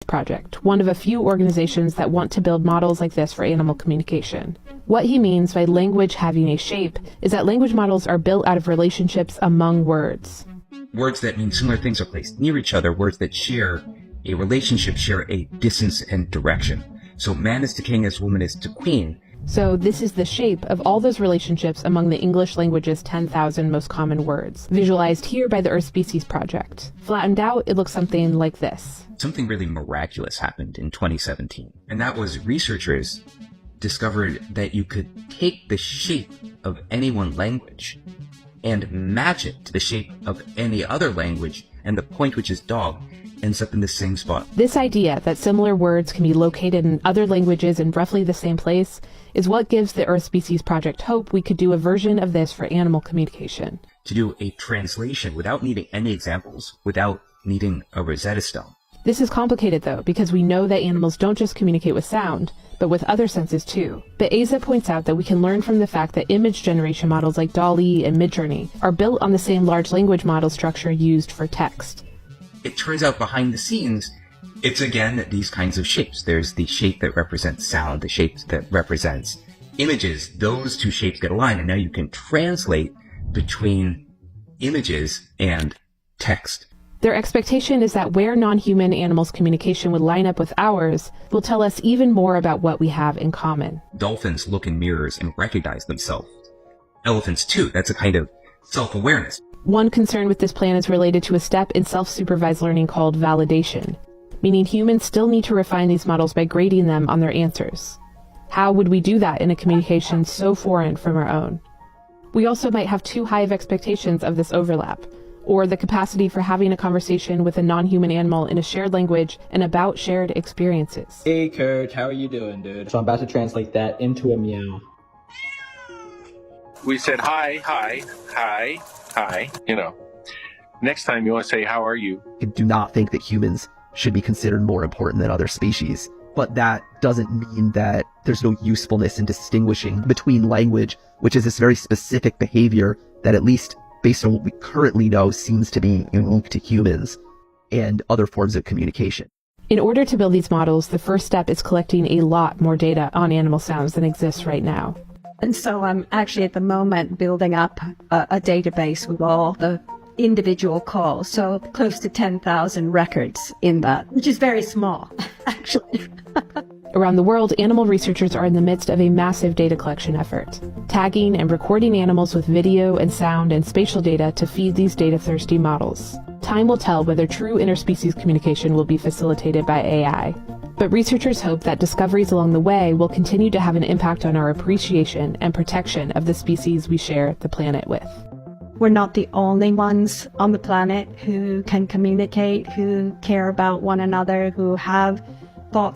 Project, one of a few organizations that want to build models like this for animal communication. What he means by language having a shape is that language models are built out of relationships among words. Words that mean similar things are placed near each other, words that share a relationship, share a distance and direction. So man is to king as woman is to queen. So this is the shape of all those relationships among the English language's 10,000 most common words, visualized here by the Earth Species Project. Flattened out, it looks something like this. Something really miraculous happened in 2017, and that was researchers discovered that you could take the shape of any one language and match it to the shape of any other language, and the point, which is dog, ends up in the same spot. This idea that similar words can be located in other languages in roughly the same place is what gives the Earth Species Project hope we could do a version of this for animal communication. To do a translation without needing any examples, without needing a Rosetta Stone. This is complicated though, because we know that animals don't just communicate with sound, but with other senses too. But Asa points out that we can learn from the fact that image generation models like DALL-E and Midjourney are built on the same large language model structure used for text. It turns out behind the scenes, it's again these kinds of shapes. There's the shape that represents sound, the shape that represents images. Those two shapes get aligned, and now you can translate between images and text. Their expectation is that where non-human animals' communication would line up with ours will tell us even more about what we have in common. Dolphins look in mirrors and recognize themselves. Elephants too, that's a kind of self-awareness. One concern with this plan is related to a step in self-supervised learning called validation, meaning humans still need to refine these models by grading them on their answers. How would we do that in a communication so foreign from our own? We also might have too high of expectations of this overlap, or the capacity for having a conversation with a non-human animal in a shared language and about shared experiences. Hey Kurt, how are you doing, dude? So I'm about to translate that into a meow. We said hi, hi, hi, hi, you know. Next time you want to say, how are you? I do not think that humans should be considered more important than other species. But that doesn't mean that there's no usefulness in distinguishing between language, which is this very specific behavior that, at least based on what we currently know, seems to be unique to humans, and other forms of communication. In order to build these models, the first step is collecting a lot more data on animal sounds than exists right now. And so I'm actually at the moment building up a database with all the individual calls, so close to 10,000 records in that, which is very small, actually. Around the world, animal researchers are in the midst of a massive data collection effort, tagging and recording animals with video and sound and spatial data to feed these data-thirsty models. Time will tell whether true interspecies communication will be facilitated by AI, but researchers hope that discoveries along the way will continue to have an impact on our appreciation and protection of the species we share the planet with. We're not the only ones on the planet who can communicate, who care about one another, who have